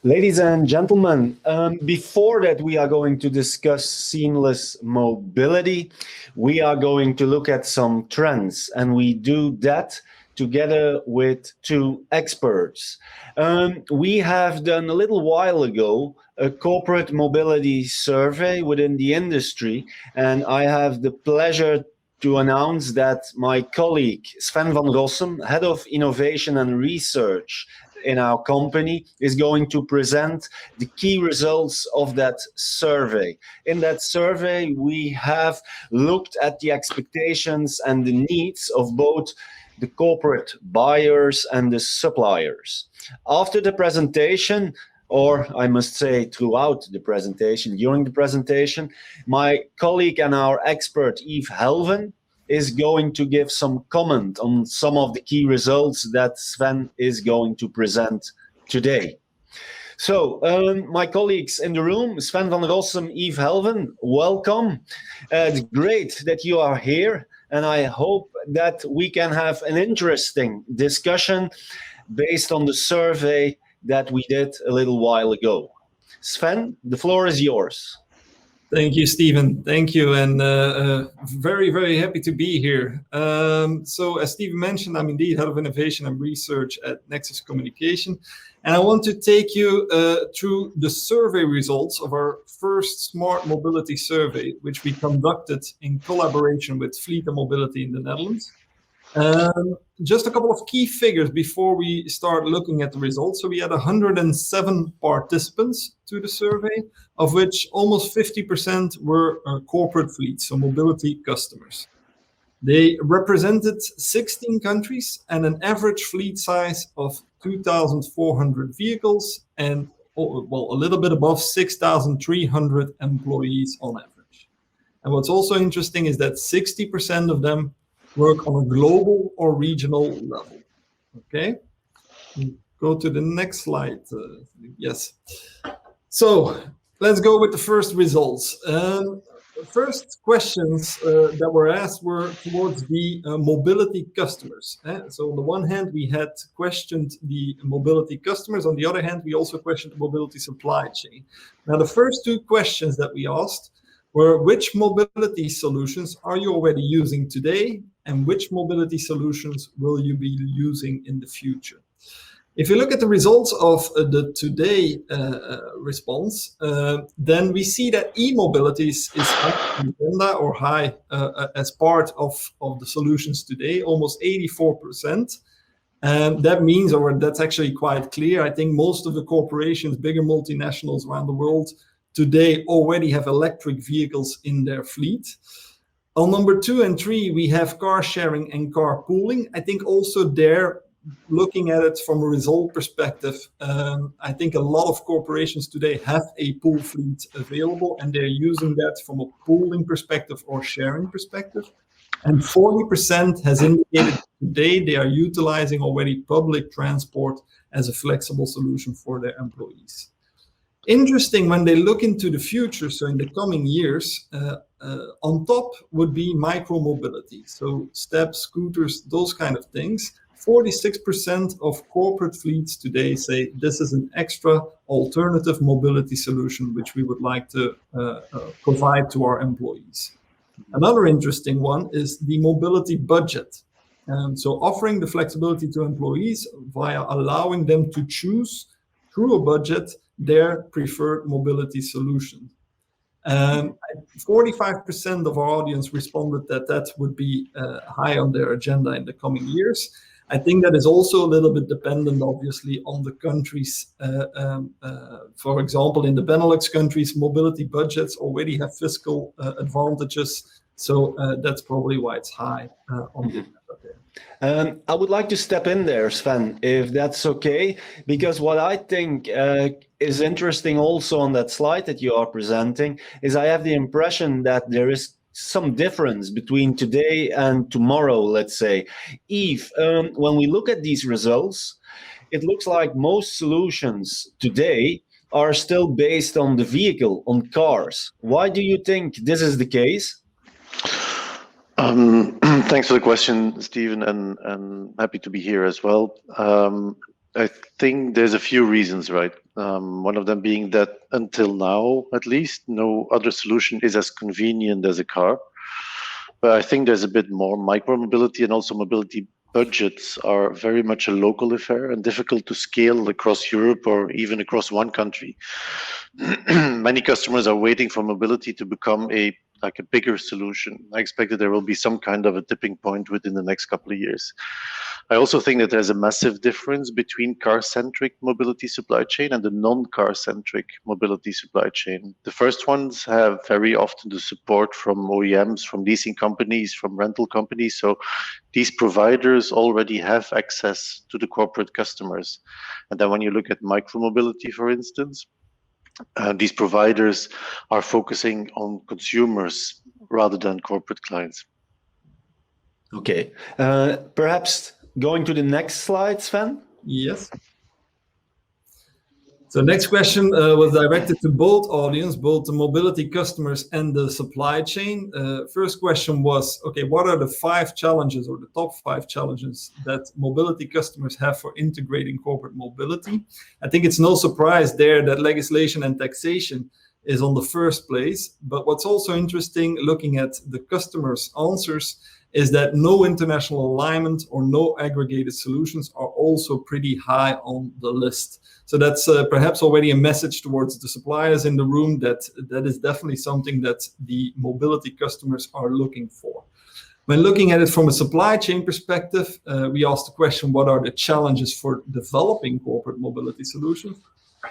Ladies and gentlemen, before that we are going to discuss seamless mobility. We are going to look at some trends, and we do that together with two experts. We have done a little while ago a corporate mobility survey within the industry, and I have the pleasure to announce that my colleague Sven van Rossum, Head of Innovation and Research in our company, is going to present the key results of that survey. In that survey, we have looked at the expectations and the needs of both the corporate buyers and the suppliers. After the presentation, or I must say throughout the presentation, during the presentation, my colleague and our expert Yves Helven is going to give some comment on some of the key results that Sven is going to present today. So, my colleagues in the room, Sven van Rossum, Yves Helven, welcome. It's great that you are here, and I hope that we can have an interesting discussion based on the survey that we did a little while ago. Sven, the floor is yours. Thank you, Steven. Thank you, and very, very happy to be here. So as Steven mentioned, I'm indeed Head of Innovation and Research at Nexus Communication, and I want to take you through the survey results of our first smart mobility survey, which we conducted in collaboration with Fleet and Mobility in the Netherlands. Just a couple of key figures before we start looking at the results. So we had 107 participants to the survey, of which almost 50% were corporate fleets, so mobility customers. They represented 16 countries and an average fleet size of 2,400 vehicles and, well, a little bit above 6,300 employees on average. And what's also interesting is that 60% of them work on a global or regional level. Okay, go to the next slide. Yes. So let's go with the first results. First questions that were asked were towards the mobility customers. So on the one hand, we had questioned the mobility customers. On the other hand, we also questioned the mobility supply chain. Now, the first two questions that we asked were, which mobility solutions are you already using today, and which mobility solutions will you be using in the future? If you look at the results of the today response, then we see that e-mobility is high on the agenda or high as part of the solutions today, almost 84%. That means, or that's actually quite clear, I think most of the corporations, bigger multinationals around the world today already have electric vehicles in their fleet. On number 2 and 3, we have car sharing and carpooling. I think also there, looking at it from a result perspective, I think a lot of corporations today have a pool fleet available, and they're using that from a pooling perspective or sharing perspective. And 40% has indicated today they are utilizing already public transport as a flexible solution for their employees. Interesting, when they look into the future, so in the coming years, on top would be micro-mobility, so steps, scooters, those kind of things. 46% of corporate fleets today say this is an extra alternative mobility solution which we would like to provide to our employees. Another interesting one is the mobility budget. So offering the flexibility to employees via allowing them to choose through a budget their preferred mobility solution. 45% of our audience responded that that would be high on their agenda in the coming years. I think that is also a little bit dependent, obviously, on the countries. For example, in the Benelux countries, mobility budgets already have fiscal advantages. So that's probably why it's high on the agenda. I would like to step in there, Sven, if that's okay, because what I think is interesting also on that slide that you are presenting is I have the impression that there is some difference between today and tomorrow, let's say. Yves, when we look at these results, it looks like most solutions today are still based on the vehicle, on cars. Why do you think this is the case? Thanks for the question, Stephen, and happy to be here as well. I think there's a few reasons, right? One of them being that until now, at least, no other solution is as convenient as a car. But I think there's a bit more micro-mobility, and also mobility budgets are very much a local affair and difficult to scale across Europe or even across one country. Many customers are waiting for mobility to become a bigger solution. I expect that there will be some kind of a tipping point within the next couple of years. I also think that there's a massive difference between car-centric mobility supply chain and the non-car-centric mobility supply chain. The first ones have very often the support from OEMs, from leasing companies, from rental companies. So these providers already have access to the corporate customers. And then when you look at micro-mobility, for instance, these providers are focusing on consumers rather than corporate clients. Okay. Perhaps going to the next slide, Sven? Yes. So next question was directed to both audience, both the mobility customers and the supply chain. First question was, okay, what are the 5 challenges or the top 5 challenges that mobility customers have for integrating corporate mobility? I think it's no surprise there that legislation and taxation is on the first place. But what's also interesting looking at the customers' answers is that no international alignment or no aggregated solutions are also pretty high on the list. So that's perhaps already a message towards the suppliers in the room that is definitely something that the mobility customers are looking for. When looking at it from a supply chain perspective, we asked the question, what are the challenges for developing corporate mobility solutions?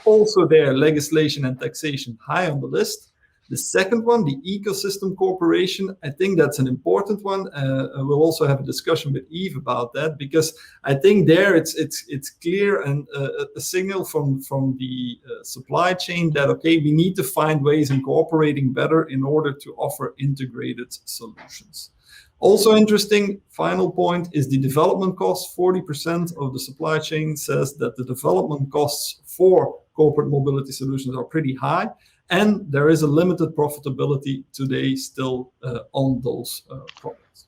Also there, legislation and taxation high on the list. The second one, the ecosystem cooperation, I think that's an important one. We'll also have a discussion with Yves about that, because I think there it's clear and a signal from the supply chain that, okay, we need to find ways in cooperating better in order to offer integrated solutions. Also interesting, final point is the development costs. 40% of the supply chain says that the development costs for corporate mobility solutions are pretty high. And there is a limited profitability today still on those products.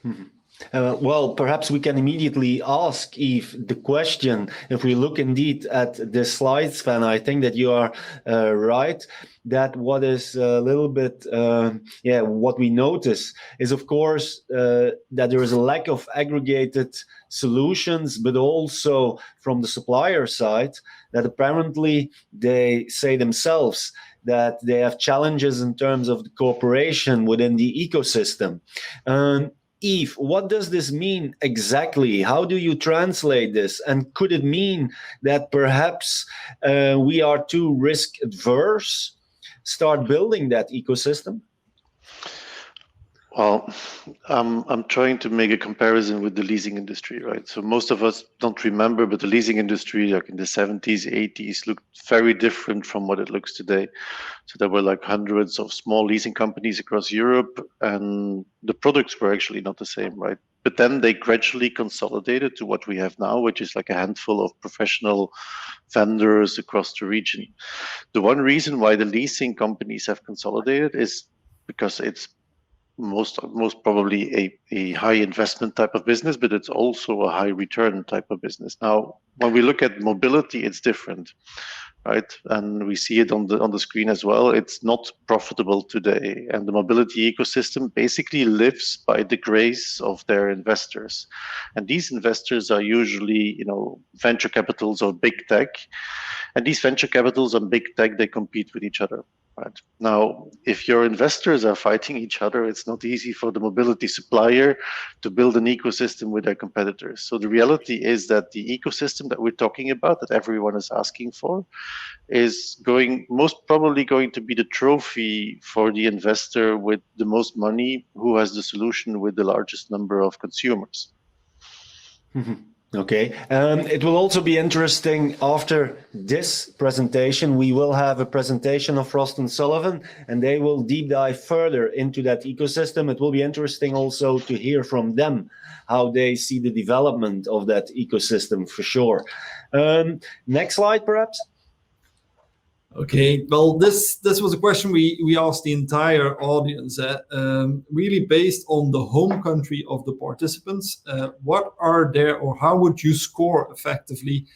Mm-hmm. Well, perhaps we can immediately ask Yves the question. If we look indeed at the slides, Sven, I think that you are right, that what is a little bit, what we notice is, of course, that there is a lack of aggregated solutions, but also from the supplier side, that apparently they say themselves that they have challenges in terms of the cooperation within the ecosystem. Yves, what does this mean exactly? How do you translate this? And could it mean that perhaps we are too risk adverse? Start building that ecosystem? Well, I'm trying to make a comparison with the leasing industry, right? So most of us don't remember, but the leasing industry, like in the 70s, 80s, looked very different from what it looks today. So there were like hundreds of small leasing companies across Europe, and the products were actually not the same, right? But then they gradually consolidated to what we have now, which is like a handful of professional vendors across the region. The one reason why the leasing companies have consolidated is because it's most probably a high investment type of business, but it's also a high return type of business. Now, when we look at mobility, it's different, right? And we see it on the screen as well. It's not profitable today, and the mobility ecosystem basically lives by the grace of their investors. And these investors are usually, venture capitals or big tech. And these venture capitals and big tech, they compete with each other. Right. Now, if your investors are fighting each other, it's not easy for the mobility supplier to build an ecosystem with their competitors. So the reality is that the ecosystem that we're talking about, that everyone is asking for, is most probably going to be the trophy for the investor with the most money, who has the solution with the largest number of consumers. Okay. It will also be interesting after this presentation. We will have a presentation of Frost and Sullivan, and they will deep dive further into that ecosystem. It will be interesting also to hear from them how they see the development of that ecosystem for sure. Next slide, perhaps. Okay, well, this was a question we asked the entire audience, really based on the home country of the participants. What are their, or how would you score effectively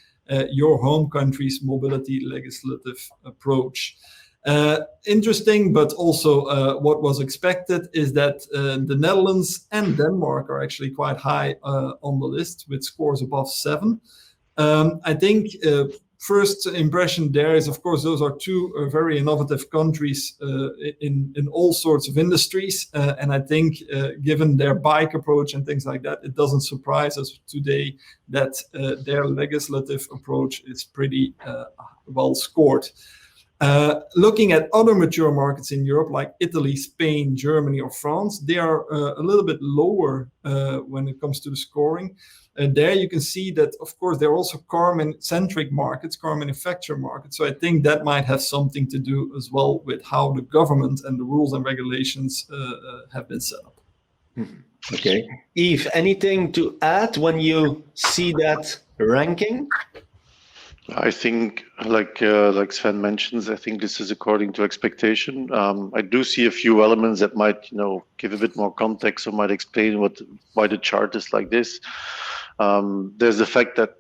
your home country's mobility legislative approach? Interesting, but also what was expected is that the Netherlands and Denmark are actually quite high on the list with scores above 7. I think first impression there is, of course, those are two very innovative countries in all sorts of industries. And I think given their bike approach and things like that, it doesn't surprise us today that their legislative approach is pretty well scored. Looking at other mature markets in Europe, like Italy, Spain, Germany, or France, they are a little bit lower when it comes to the scoring. There you can see that, of course, they're also car-centric markets, car manufacturer markets. So I think that might have something to do as well with how the government and the rules and regulations have been set up. Okay. Yves, anything to add when you see that ranking? I think, like Sven mentions, I think this is according to expectation. I do see a few elements that might, give a bit more context or might explain why the chart is like this. There's the fact that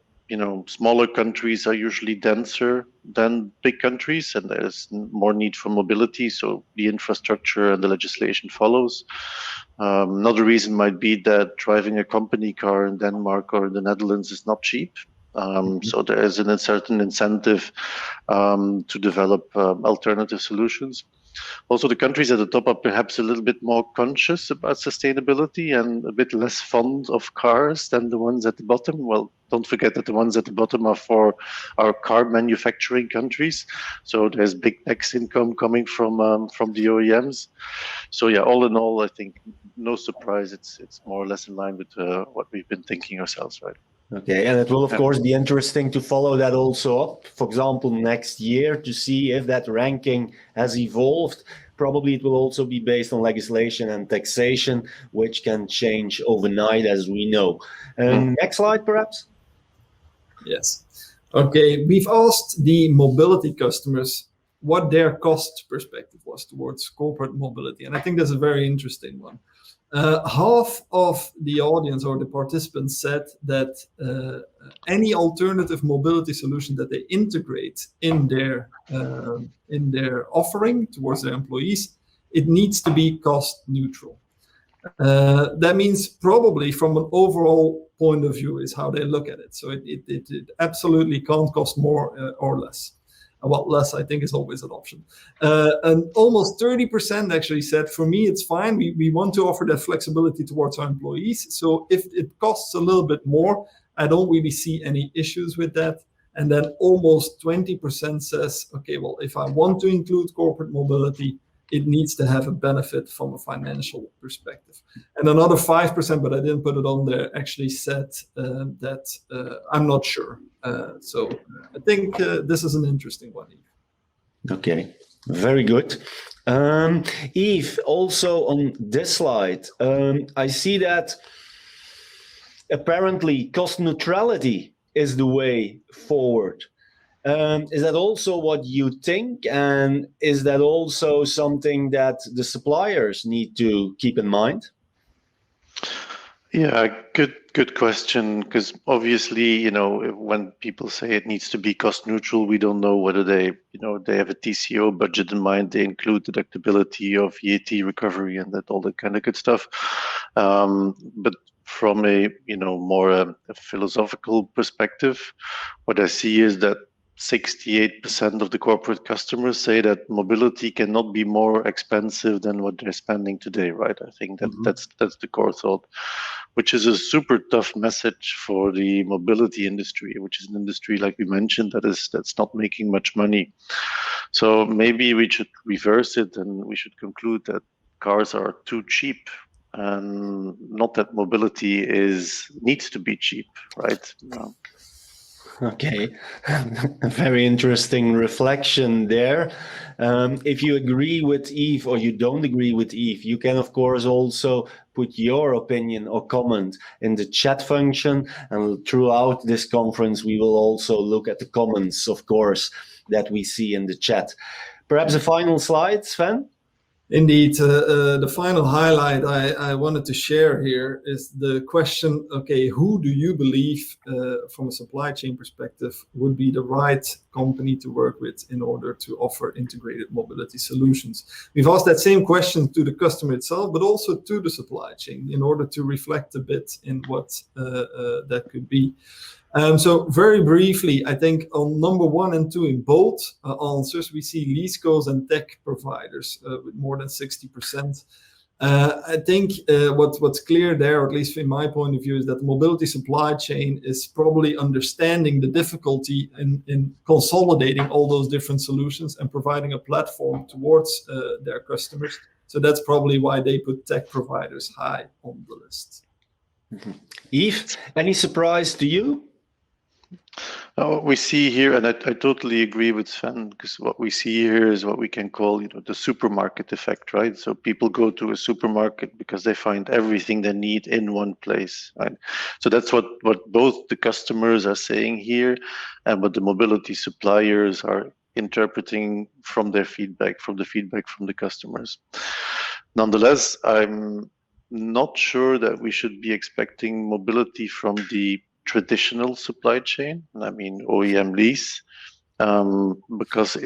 smaller countries are usually denser than big countries, and there's more need for mobility, so the infrastructure and the legislation follows. Another reason might be that driving a company car in Denmark or in the Netherlands is not cheap. So there is a certain incentive to develop alternative solutions. Also, the countries at the top are perhaps a little bit more conscious about sustainability and a bit less fond of cars than the ones at the bottom. Well, don't forget that the ones at the bottom are for our car manufacturing countries. So there's big tax income coming from the OEMs. So yeah, all in all, I think no surprise. It's more or less in line with what we've been thinking ourselves, right? Okay, and it will, of course, be interesting to follow that also up, for example, next year to see if that ranking has evolved. Probably it will also be based on legislation and taxation, which can change overnight, as we know. Next slide, perhaps. Yes. Okay, we've asked the mobility customers what their cost perspective was towards corporate mobility, and I think that's a very interesting one. Half of the audience or the participants said that any alternative mobility solution that they integrate in their offering towards their employees, it needs to be cost neutral. That means probably from an overall point of view is how they look at it. So it absolutely can't cost more or less. Well, less, I think, is always an option. And almost 30% actually said, for me, it's fine. We want to offer that flexibility towards our employees. So if it costs a little bit more, I don't really see any issues with that. And then almost 20% says, okay, well, if I want to include corporate mobility, it needs to have a benefit from a financial perspective. And another 5%, but I didn't put it on there, actually said that I'm not sure. So I think this is an interesting one. Okay, very good. Yves, also on this slide, I see that apparently cost neutrality is the way forward. Is that also what you think? And is that also something that the suppliers need to keep in mind? Yeah, good question. Because obviously, when people say it needs to be cost neutral, we don't know whether they have a TCO budget in mind. They include deductibility of VAT recovery and all that kind of good stuff. But from a more a philosophical perspective, what I see is that 68% of the corporate customers say that mobility cannot be more expensive than what they're spending today, right? I think that's the core thought, which is a super tough message for the mobility industry, which is an industry, like we mentioned, that's not making much money. So maybe we should reverse it and we should conclude that cars are too cheap and not that mobility needs to be cheap, right? Okay, a very interesting reflection there. If you agree with Yves or you don't agree with Yves, you can of course also put your opinion or comment in the chat function. And throughout this conference, we will also look at the comments, of course, that we see in the chat. Perhaps a final slide, Sven? Indeed, the final highlight I wanted to share here is the question, okay, who do you believe from a supply chain perspective would be the right company to work with in order to offer integrated mobility solutions? We've asked that same question to the customer itself, but also to the supply chain in order to reflect a bit in what that could be. So very briefly, I think on number 1 and 2 in both answers, we see leasecos and tech providers with more than 60%. I think what's clear there, or at least in my point of view, is that the mobility supply chain is probably understanding the difficulty in consolidating all those different solutions and providing a platform towards their customers. So that's probably why they put tech providers high on the list. Mm-hmm. Yves, any surprise to you? What we see here, and I totally agree with Sven, because what we see here is what we can call, the supermarket effect, right? So people go to a supermarket because they find everything they need in one place, right? So that's what both the customers are saying here, and what the mobility suppliers are interpreting from their feedback, from the customers. Nonetheless, I'm not sure that we should be expecting mobility from the traditional supply chain, I mean OEM lease, because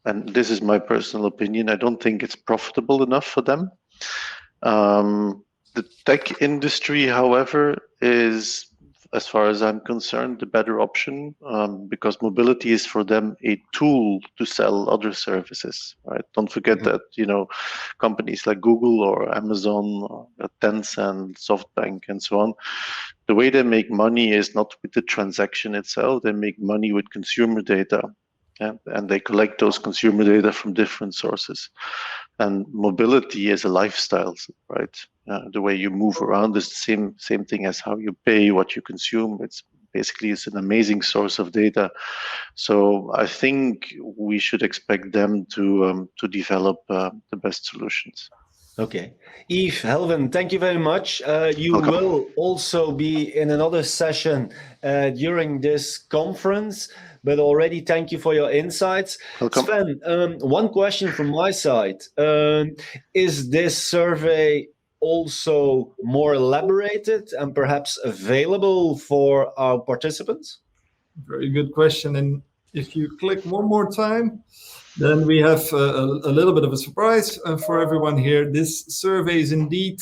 and this is my personal opinion, I don't think it's profitable enough for them. The tech industry, however, is, as far as I'm concerned, the better option, because mobility is for them a tool to sell other services, right? Don't forget that, companies like Google or Amazon, or Tencent, SoftBank, and so on, the way they make money is not with the transaction itself. They make money with consumer data, and they collect those consumer data from different sources. And mobility is a lifestyle, right? The way you move around is the same thing as how you pay, what you consume. It's an amazing source of data. So I think we should expect them to develop the best solutions. Okay. Yves, Helven, thank you very much. You Welcome. will also be in another session during this conference, but already thank you for your insights. Welcome. Sven, one question from my side. Is this survey also more elaborated and perhaps available for our participants? Very good question. And if you click one more time, then we have a little bit of a surprise for everyone here. This survey is indeed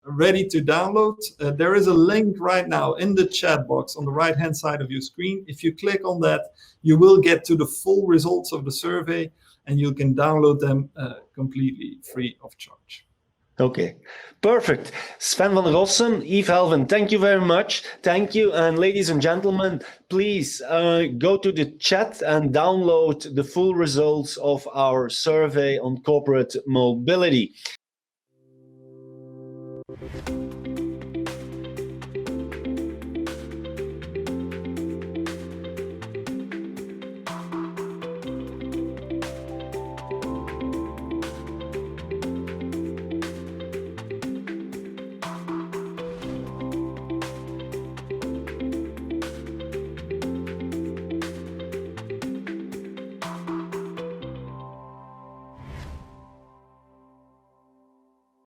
ready to download. There is a link right now in the chat box on the right-hand side of your screen. If you click on that, you will get to the full results of the survey, and you can download them completely free of charge. Okay, perfect. Sven van Rossum, Yves Helven, thank you very much. Thank you. And ladies and gentlemen, please go to the chat and download the full results of our survey on corporate mobility.